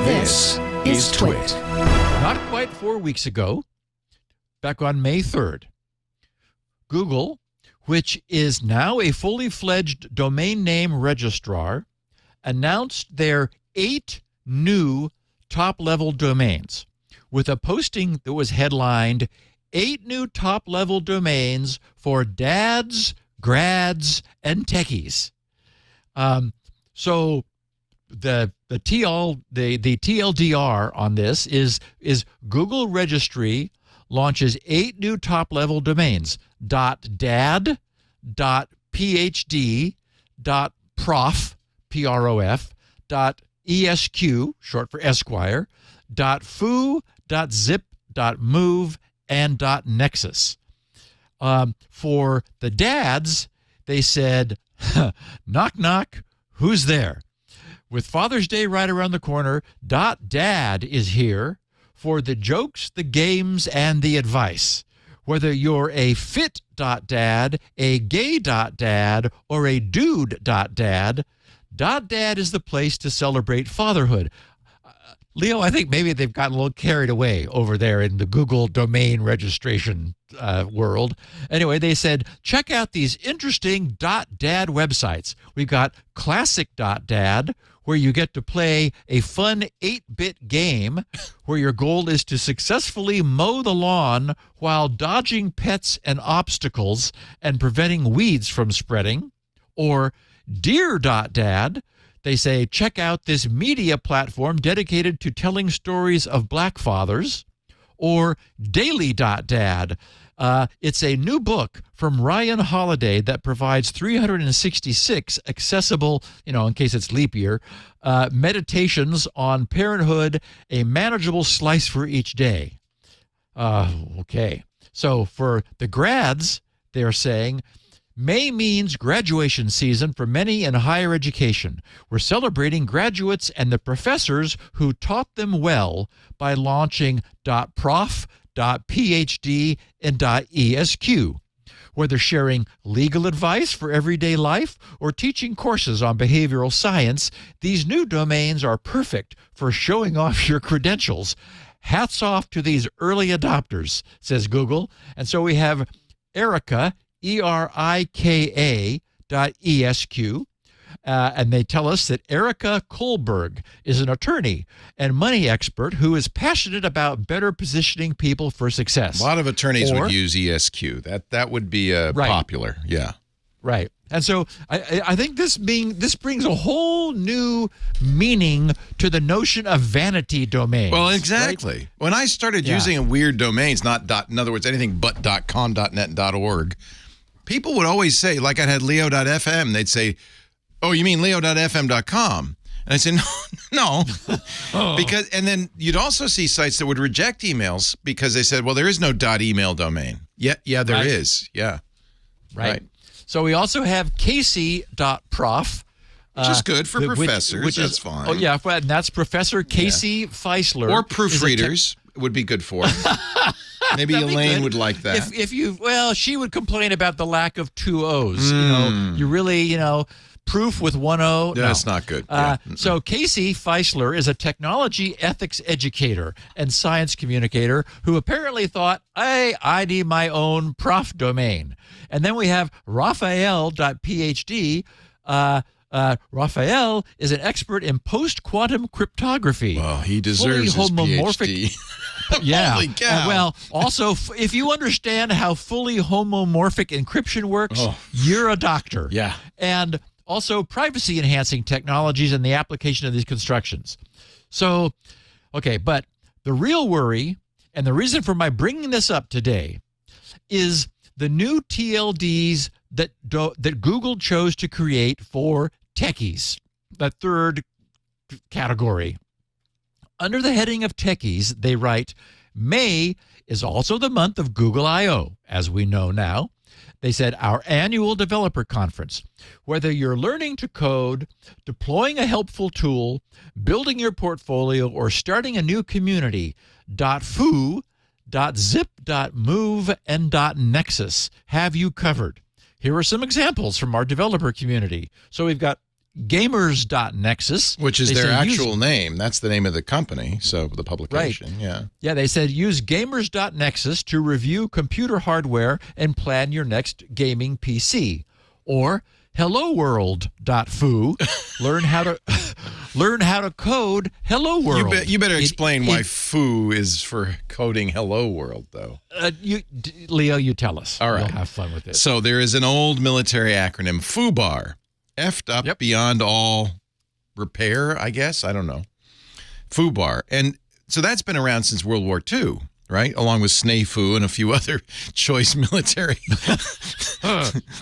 This is TWiT. Not quite 4 weeks ago, back on May 3rd, Google, which is now a fully fledged domain name registrar, announced their 8 new top-level domains with a posting that was headlined, 8 new top-level domains for dads, grads, and techies. So the TLDR on this is Google Registry launches 8 new top-level domains, .dad, .phd, .prof, P-R-O-F, .esq, short for Esquire, .foo, .zip, .move, and .nexus. For the dads, they said, knock, knock, who's there? With Father's Day right around the corner, .dad is here for the jokes, the games, and the advice. Whether you're a fit .dad, a gay .dad, or a dude .dad, .dad is the place to celebrate fatherhood. Leo, I think maybe they've gotten a little carried away over there in the Google domain registration world. Anyway, they said, check out these interesting .dad websites. We've got classic.dad, where you get to play a fun 8-bit game where your goal is to successfully mow the lawn while dodging pets and obstacles and preventing weeds from spreading. Or dear.dad, they say, check out this media platform dedicated to telling stories of black fathers. Or daily.dad. It's a new book from Ryan Holiday that provides 366 accessible, in case it's leap year, meditations on parenthood, a manageable slice for each day. Okay. So for the grads, they're saying, May means graduation season for many in higher education. We're celebrating graduates and the professors who taught them well by launching .prof, .phd, and .esq. Whether sharing legal advice for everyday life or teaching courses on behavioral science, these new domains are perfect for showing off your credentials. Hats off to these early adopters, says Google. And so we have Erica, ERIKA.ESQ, and they tell us that Erica Kohlberg is an attorney and money expert who is passionate about better positioning people for success. A lot of attorneys would use ESQ. That would be popular. Yeah. Right. And so I think this brings a whole new meaning to the notion of vanity domains. Well, exactly. Right? When I started using weird domains, in other words, anything but .com, .net, .org, people would always say, like I had leo.fm, they'd say, oh, you mean leo.fm.com? And I said, no. Because, and then you'd also see sites that would reject emails because they said, well, there is no .email domain. Yeah, there is. Yeah. Right. So we also have Casey.prof. Which is good for professors. That's fine. Oh, yeah. And that's Professor Casey Feisler. Or proofreaders would be good for. Maybe Elaine would like that. She would complain about the lack of 2 O's. You really, proof with 1 O. Yeah, that's not good. So Casey Feisler is a technology ethics educator and science communicator who apparently thought, hey, I need my own prof domain. And then we have Raphael.phd. Raphael is an expert in post-quantum cryptography. Well, he deserves his PhD. Yeah. Holy cow. Well, also, if you understand how fully homomorphic encryption works, you're a doctor. Yeah. And also privacy-enhancing technologies and the application of these constructions. So, okay, but the real worry, and the reason for my bringing this up today, is the new TLDs that Google chose to create for techies, the third category. Under the heading of techies, they write, May is also the month of Google I/O, as we know now. They said, our annual developer conference. Whether you're learning to code, deploying a helpful tool, building your portfolio, or starting a new community, .foo, .zip, .move, and .nexus have you covered. Here are some examples from our developer community. So we've got gamers.nexus. Which is They their say actual name. That's the name of the company, so the publication, yeah. Yeah, they said use gamers.nexus to review computer hardware and plan your next gaming PC. Or helloworld.foo, learn how to code Hello World. You better explain why foo is for coding Hello World, though. Leo, you tell us. All right. We'll have fun with it. So there is an old military acronym, FUBAR, effed up beyond all repair, I guess. I don't know. FUBAR. And so that's been around since World War II, right? Along with SNAFU and a few other choice military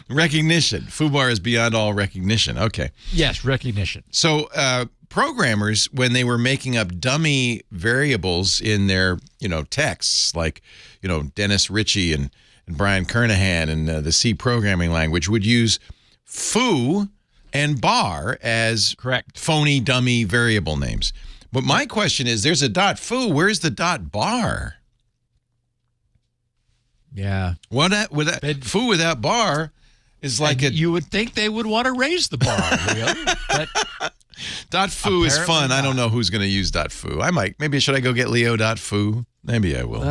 recognition. FUBAR is beyond all recognition. Okay. Yes, recognition. So programmers, when they were making up dummy variables in their, texts, like, Dennis Ritchie and Brian Kernighan and the C programming language, would use foo and bar as phony dummy variable names. But my question is, there's a .foo. Where's the .bar? Yeah. Foo without bar is like you would think they would want to raise the bar, Leo. But .foo is fun. I don't know who's going to use .foo. I might. Maybe should I go get Leo.foo? Maybe I will.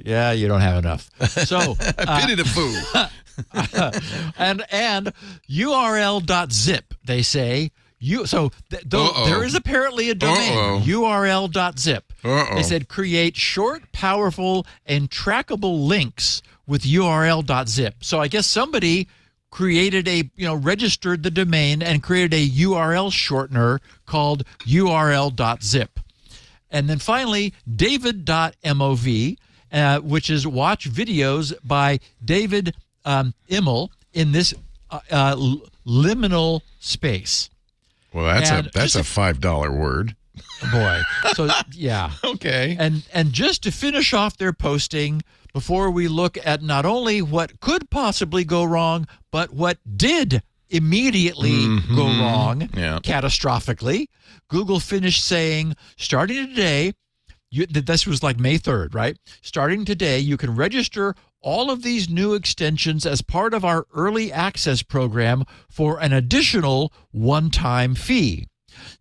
Yeah, you don't have enough. So I pitted a foo. and URL.zip, they say. There is apparently a domain, URL.zip. They said create short, powerful, and trackable links with URL.zip. So I guess somebody created registered the domain and created a URL shortener called URL.zip. And then finally, David.mov, which is watch videos by David Immel in this liminal space. Well, that's a $5 word. Boy. So, yeah. Okay. And just to finish off their posting, before we look at not only what could possibly go wrong, but what did immediately go wrong catastrophically, Google finished saying, starting today, this was like May 3rd, right? Starting today, you can register all of these new extensions as part of our early access program for an additional one-time fee.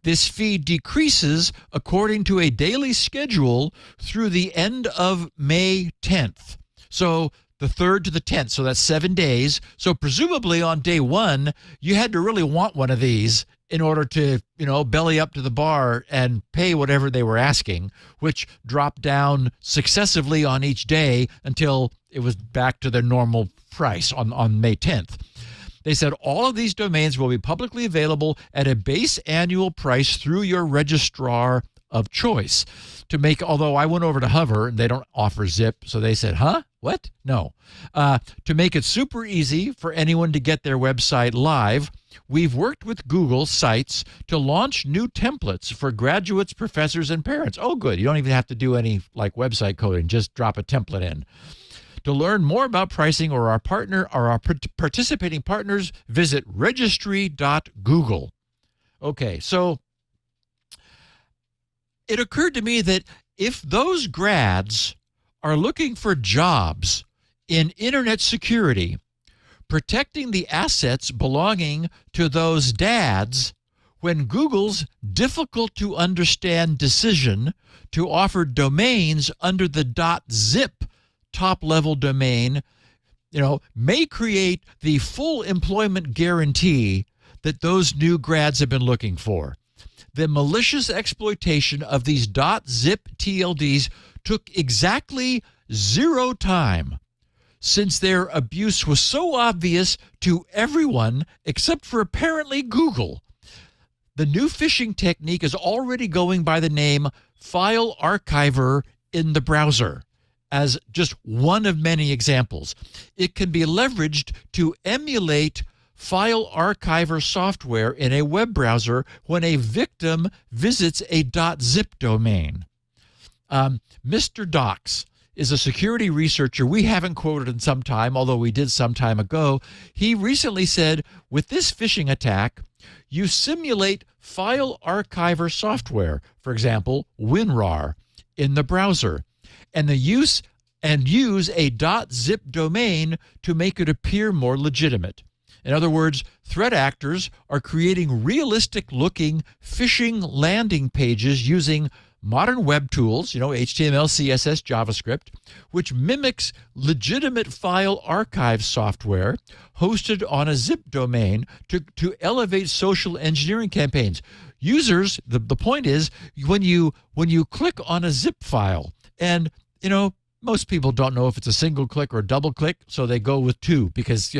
This fee decreases according to a daily schedule through the end of May 10th. So the 3rd to the 10th, so that's 7 days. So presumably on day one, you had to really want one of these in order to, belly up to the bar and pay whatever they were asking, which dropped down successively on each day until it was back to their normal price on May 10th. They said all of these domains will be publicly available at a base annual price through your registrar of choice. Although I went over to Hover and they don't offer Zip, so they said, huh? What? No. To make it super easy for anyone to get their website live, we've worked with Google Sites to launch new templates for graduates, professors, and parents. Oh, good. You don't even have to do any website coding. Just drop a template in. To learn more about pricing or our participating partners, visit registry.google. Okay, so it occurred to me that if those grads are looking for jobs in internet security, protecting the assets belonging to those dads, when Google's difficult-to-understand decision to offer domains under the .zip top-level domain, may create the full employment guarantee that those new grads have been looking for. The malicious exploitation of these .zip TLDs took exactly 0 time, since their abuse was so obvious to everyone except for apparently Google. The new phishing technique is already going by the name File Archiver in the browser, as just one of many examples. It can be leveraged to emulate file archiver software in a web browser when a victim visits a .zip domain. Mr. Docs is a security researcher we haven't quoted in some time, although we did some time ago. He recently said, with this phishing attack, you simulate file archiver software, for example, WinRAR, in the browser, and use a .zip domain to make it appear more legitimate. In other words, threat actors are creating realistic-looking phishing landing pages using modern web tools, HTML, CSS, JavaScript, which mimics legitimate file archive software hosted on a zip domain to elevate social engineering campaigns. Users, the point is, when you click on a zip file, and most people don't know if it's a single click or a double click, so they go with 2 because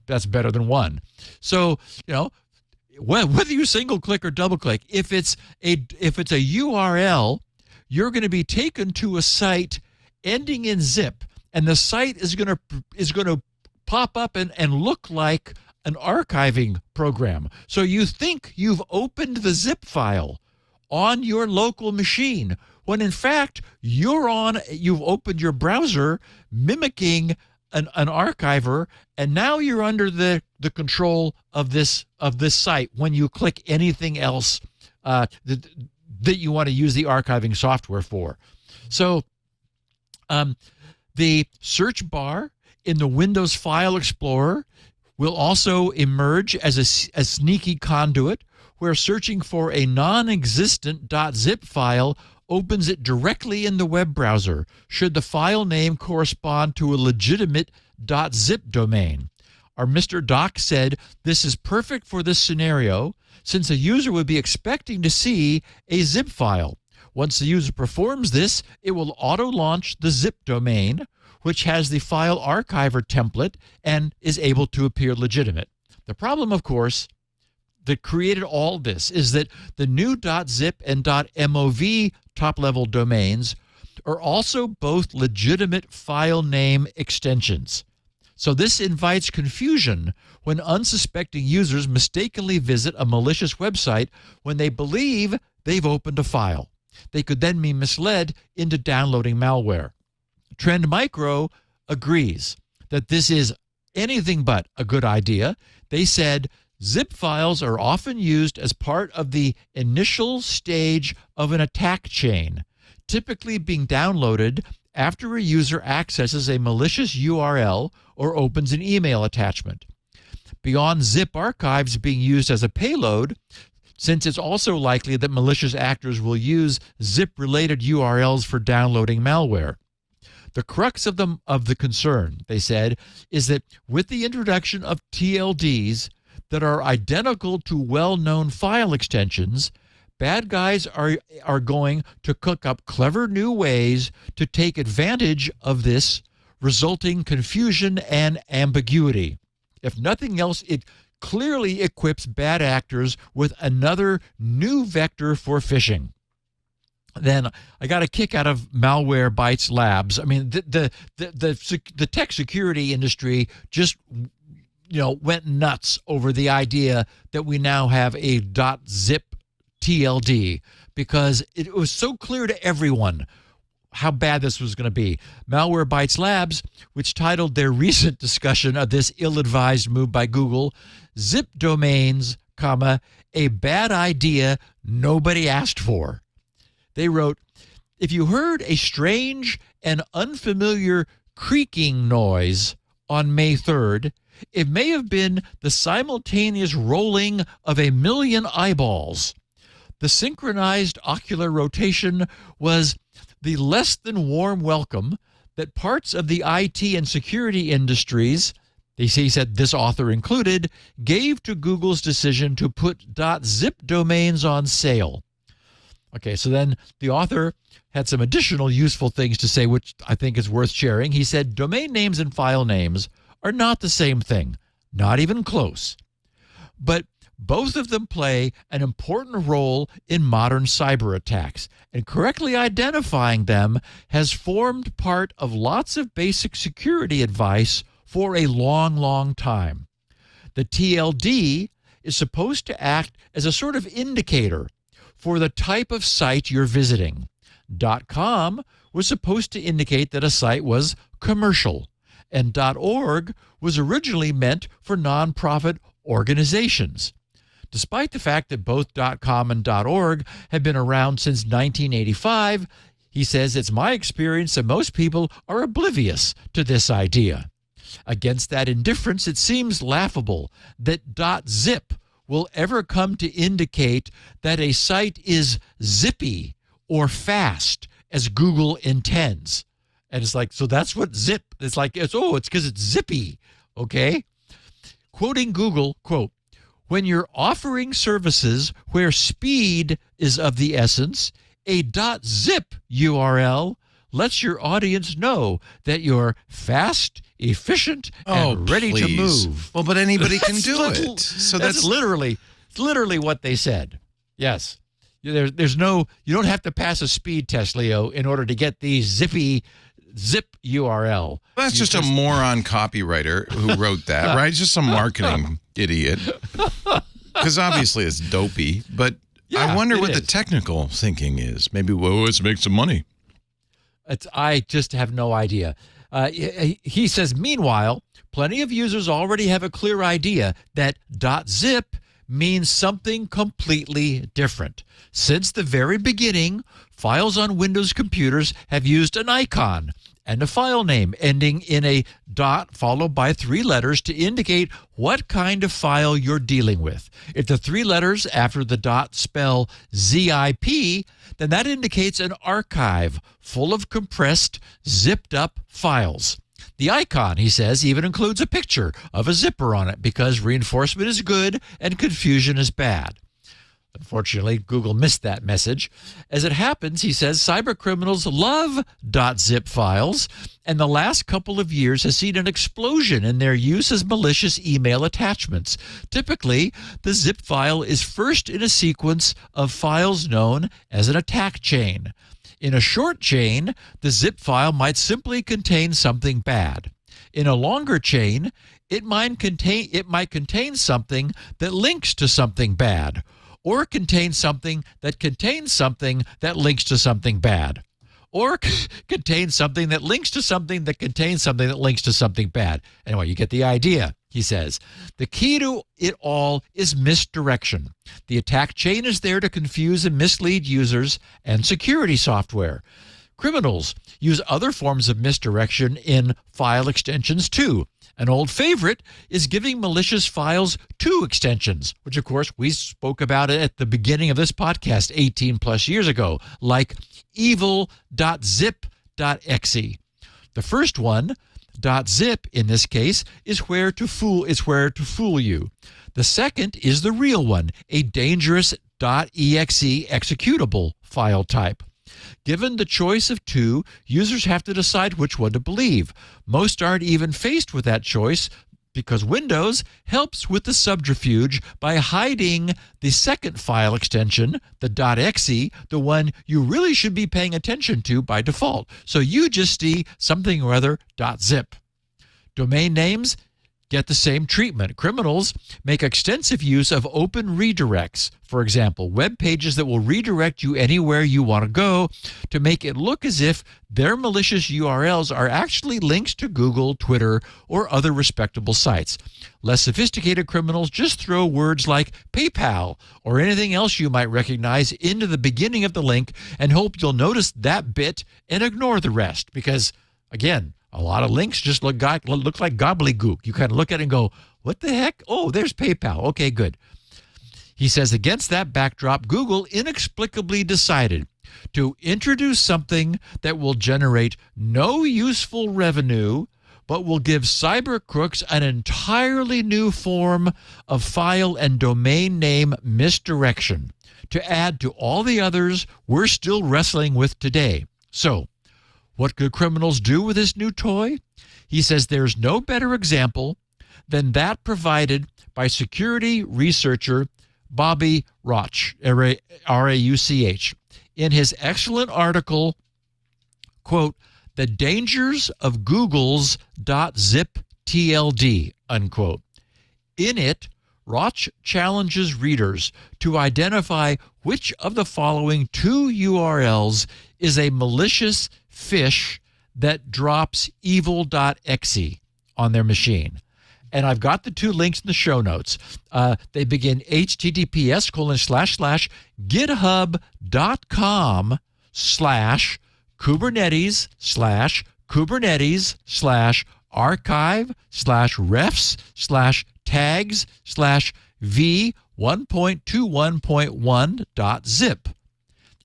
that's better than 1. So whether you single click or double click, if it's a URL, you're going to be taken to a site ending in zip, and the site is going to pop up and look like an archiving program. So you think you've opened the zip file on your local machine, when in fact you've opened your browser mimicking an archiver, and now you're under the control of this site when you click anything else that you want to use the archiving software for. So the search bar in the Windows File Explorer will also emerge as a sneaky conduit where searching for a non-existent .zip file opens it directly in the web browser should the file name correspond to a legitimate .zip domain. Our Mr. Doc said this is perfect for this scenario since a user would be expecting to see a zip file. Once the user performs this, it will auto-launch the zip domain, which has the file archiver template and is able to appear legitimate. The problem, of course, that created all this is that the new .zip and .mov top-level domains are also both legitimate file name extensions. So this invites confusion when unsuspecting users mistakenly visit a malicious website when they believe they've opened a file. They could then be misled into downloading malware. Trend Micro agrees that this is anything but a good idea. They said zip files are often used as part of the initial stage of an attack chain, typically being downloaded after a user accesses a malicious URL or opens an email attachment. Beyond zip archives being used as a payload, since it's also likely that malicious actors will use zip-related URLs for downloading malware. The crux of the concern, they said, is that with the introduction of TLDs that are identical to well-known file extensions, bad guys are going to cook up clever new ways to take advantage of this, resulting confusion and ambiguity. If nothing else, it clearly equips bad actors with another new vector for phishing. Then I got a kick out of Malwarebytes Labs. I mean, the tech security industry just went nuts over the idea that we now have a .zip TLD because it was so clear to everyone how bad this was going to be. Malwarebytes Labs, which titled their recent discussion of this ill-advised move by Google, "Zip Domains, a bad idea nobody asked for." They wrote, "If you heard a strange and unfamiliar creaking noise on May 3rd, it may have been the simultaneous rolling of a million eyeballs. The synchronized ocular rotation was the less than warm welcome that parts of the IT and security industries," he said this author included, "gave to Google's decision to put .zip domains on sale." Okay, so then the author had some additional useful things to say, which I think is worth sharing. He said, domain names and file names are not the same thing, not even close. But both of them play an important role in modern cyber attacks, and correctly identifying them has formed part of lots of basic security advice for a long, long time. The TLD is supposed to act as a sort of indicator for the type of site you're visiting. .com was supposed to indicate that a site was commercial, and .org was originally meant for nonprofit organizations. Despite the fact that both .com and .org have been around since 1985, he says it's my experience that most people are oblivious to this idea. Against that indifference, it seems laughable that .zip will ever come to indicate that a site is zippy or fast as Google intends. And it's like, so that's what zip, it's like, it's because it's zippy, okay? Quoting Google, quote, when you're offering services where speed is of the essence, a .zip URL lets your audience know that you're fast, efficient, and ready to move. Well, but anybody can do it. So that's literally what they said. Yes. There's no, you don't have to pass a speed test, Leo, in order to get the zippy zip URL. That's just a moron copywriter who wrote that, right? Just some marketing idiot. Because obviously it's dopey, but yeah, I wonder what the technical thinking is. Maybe, well, let's make some money. I just have no idea. He says, meanwhile, plenty of users already have a clear idea that .zip means something completely different. Since the very beginning, files on Windows computers have used an icon and a file name ending in a dot followed by 3 letters to indicate what kind of file you're dealing with. If the 3 letters after the dot spell ZIP, then that indicates an archive full of compressed, zipped up files. The icon, he says, even includes a picture of a zipper on it because reinforcement is good and confusion is bad. Unfortunately, Google missed that message. As it happens, he says, cybercriminals love .zip files, and the last couple of years has seen an explosion in their use as malicious email attachments. Typically, the zip file is first in a sequence of files known as an attack chain. In a short chain, the zip file might simply contain something bad. In a longer chain, it might contain something that links to something bad, or contain something that contains something that links to something bad, or contains something that links to something that contains something that links to something bad. Anyway, you get the idea, he says. The key to it all is misdirection. The attack chain is there to confuse and mislead users and security software. Criminals use other forms of misdirection in file extensions too. An old favorite is giving malicious files 2 extensions, which, of course, we spoke about it at the beginning of this podcast 18 plus years ago, like evil.zip.exe. The first one, .zip in this case, is where to fool you. The second is the real one, a dangerous .exe executable file type. Given the choice of 2, users have to decide which one to believe. Most aren't even faced with that choice because Windows helps with the subterfuge by hiding the second file extension, the .exe, the one you really should be paying attention to by default. So you just see something or other .zip. Domain names get the same treatment. Criminals make extensive use of open redirects. For example, web pages that will redirect you anywhere you want to go to make it look as if their malicious URLs are actually links to Google, Twitter, or other respectable sites. Less sophisticated criminals just throw words like PayPal or anything else you might recognize into the beginning of the link and hope you'll notice that bit and ignore the rest because, again, a lot of links just look like gobbledygook. You kind of look at it and go, what the heck? Oh, there's PayPal. Okay, good. He says, against that backdrop, Google inexplicably decided to introduce something that will generate no useful revenue, but will give cyber crooks an entirely new form of file and domain name misdirection to add to all the others we're still wrestling with today. So, what could criminals do with this new toy? He says there's no better example than that provided by security researcher Bobby Rauch, R-A-U-C-H, in his excellent article, quote, The Dangers of Google's .zip TLD, unquote. In it, Rauch challenges readers to identify which of the following 2 URLs is a malicious fish that drops evil.exe on their machine. And I've got the 2 links in the show notes. They begin https://github.com/Kubernetes/Kubernetes/ archive/refs/tags/v1.21.1.zip.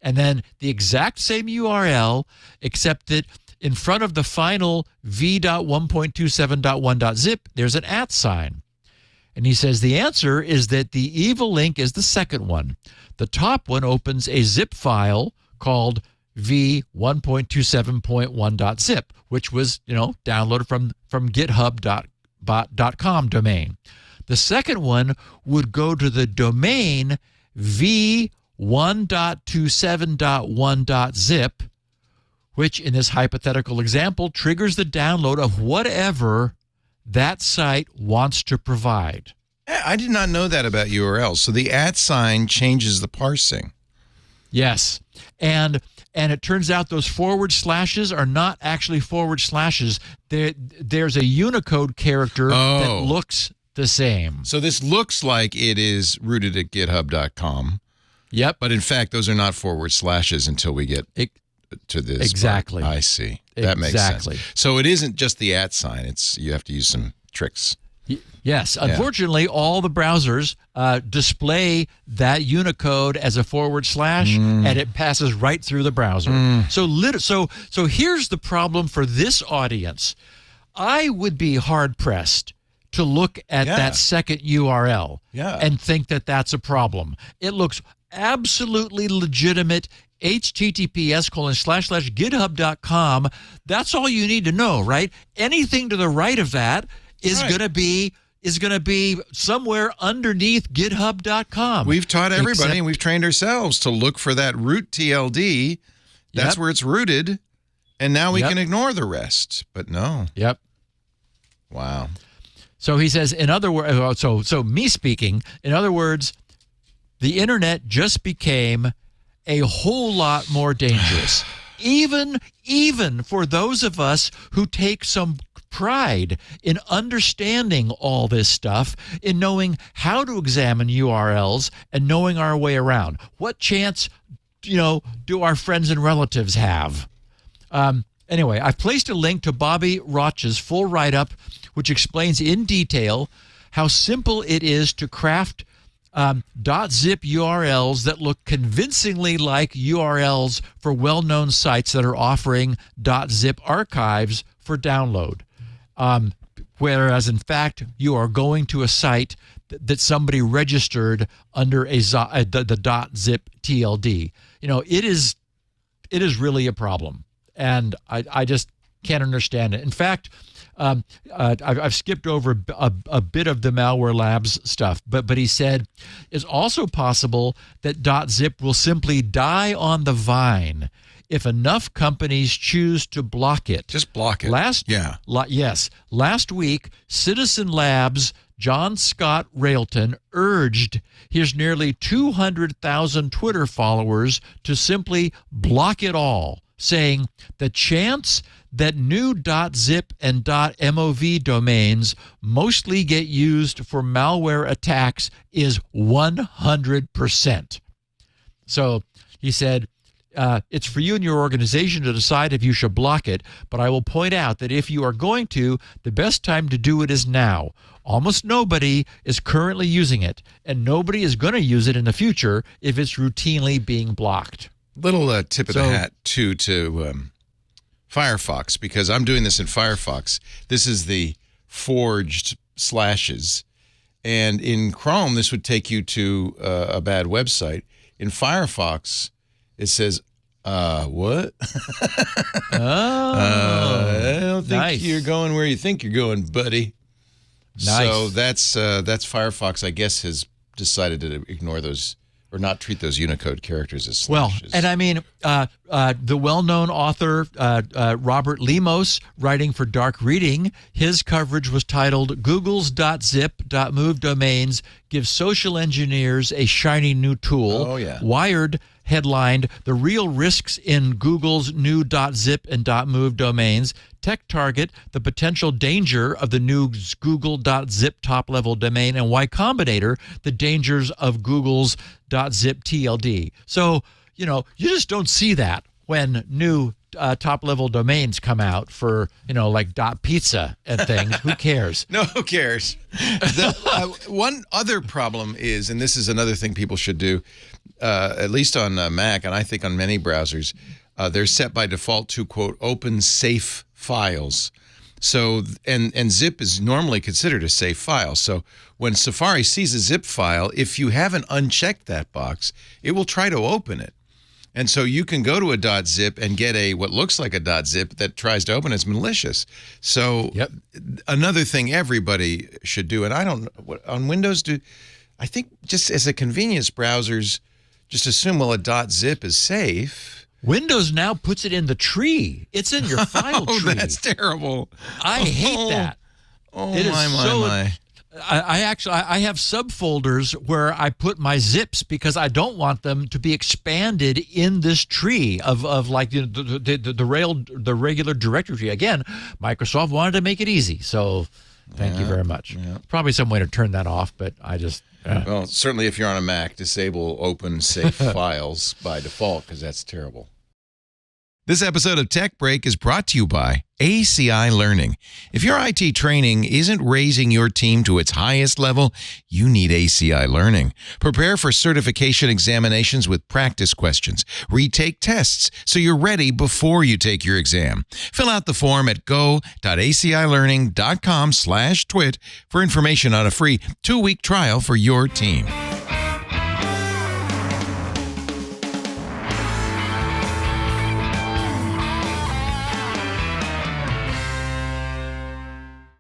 And then the exact same URL, except that in front of the final v.1.27.1.zip, there's an @ sign. And he says the answer is that the evil link is the second one. The top one opens a zip file called v1.27.1.zip, which was, downloaded from github.com domain. The second one would go to the domain v1.27.1.zip, which in this hypothetical example triggers the download of whatever that site wants to provide. I did not know that about URLs. So the @ sign changes the parsing. Yes. And it turns out those forward slashes are not actually forward slashes. There's a Unicode character that looks the same. So this looks like it is rooted at github.com. Yep. But in fact, those are not forward slashes until we get to this. Exactly. Part. I see. That makes sense. So it isn't just the @ sign. You have to use some tricks. Yes. Unfortunately, all the browsers display that Unicode as a forward slash, and it passes right through the browser. So here's the problem for this audience. I would be hard-pressed to look at that second URL and think that that's a problem. It looks absolutely legitimate. https://github.com. That's all you need to know, right? Anything to the right of that is going to be somewhere underneath github.com. We've taught everybody and we've trained ourselves to look for that root TLD. That's where it's rooted. And now we can ignore the rest. But no. Yep. Wow. So he says, in other words, so me speaking, in other words, the internet just became a whole lot more dangerous. Even for those of us who take some pride in understanding all this stuff, in knowing how to examine URLs and knowing our way around. What chance, do our friends and relatives have? Anyway, I've placed a link to Bobby Roch's full write-up, which explains in detail how simple it is to craft .zip URLs that look convincingly like URLs for well-known sites that are offering .zip archives for download. Whereas, in fact, you are going to a site that somebody registered under the .zip TLD. It is really a problem, and I just can't understand it. In fact, I've skipped over a bit of the Malware Labs stuff, but he said it's also possible that .zip will simply die on the vine if enough companies choose to block it. Just block it. Yes. Last week, Citizen Labs' John Scott Railton urged his nearly 200,000 Twitter followers to simply block it all, saying the chance that new .zip and .mov domains mostly get used for malware attacks is 100%. So he said, it's for you and your organization to decide if you should block it, but I will point out that if you are going to, the best time to do it is now. Almost nobody is currently using it, and nobody is going to use it in the future if it's routinely being blocked. Little tip of the hat, too, to Firefox, because I'm doing this in Firefox. This is the forged slashes. And in Chrome, this would take you to a bad website. In Firefox, it says, what? I don't think you're going where you think you're going, buddy. Nice. So that's Firefox, I guess, has decided to ignore those or not treat those Unicode characters as slashes. Well, and I mean, the well-known author Robert Lemos, writing for Dark Reading, his coverage was titled "Google's .zip.move domains give social engineers a shiny new tool." Oh, yeah. Wired headlined "The Real Risks in Google's New .zip and .move Domains." Tech Target, "The Potential Danger of the New Google .zip Top-Level Domain," and Y Combinator, "The Dangers of Google's .zip TLD." So, you just don't see that when new top-level domains come out for, like .pizza and things. Who cares? No, who cares? One other problem is, and this is another thing people should do, at least on Mac, and I think on many browsers, they're set by default to, quote, open safe files. So, and zip is normally considered a safe file. So when Safari sees a zip file, if you haven't unchecked that box, it will try to open it. And so you can go to a .zip and get what looks like a .zip that tries to open. It's malicious. So another thing everybody should do, and I don't what on Windows I think just as a convenience, browsers just assume, well, a .zip is safe. Windows now puts it in the tree. It's in your file tree. Oh, that's terrible. I hate that. Oh, my. I have subfolders where I put my zips because I don't want them to be expanded in this tree of like the regular directory. Again, Microsoft wanted to make it easy, so thank you very much. Yeah. Probably some way to turn that off, but I just well, certainly if you're on a Mac, disable open safe files by default because that's terrible. This episode of Tech Break is brought to you by ACI Learning. If your IT training isn't raising your team to its highest level, you need ACI Learning. Prepare for certification examinations with practice questions. Retake tests so you're ready before you take your exam. Fill out the form at go.acilearning.com/twit for information on a free 2-week trial for your team.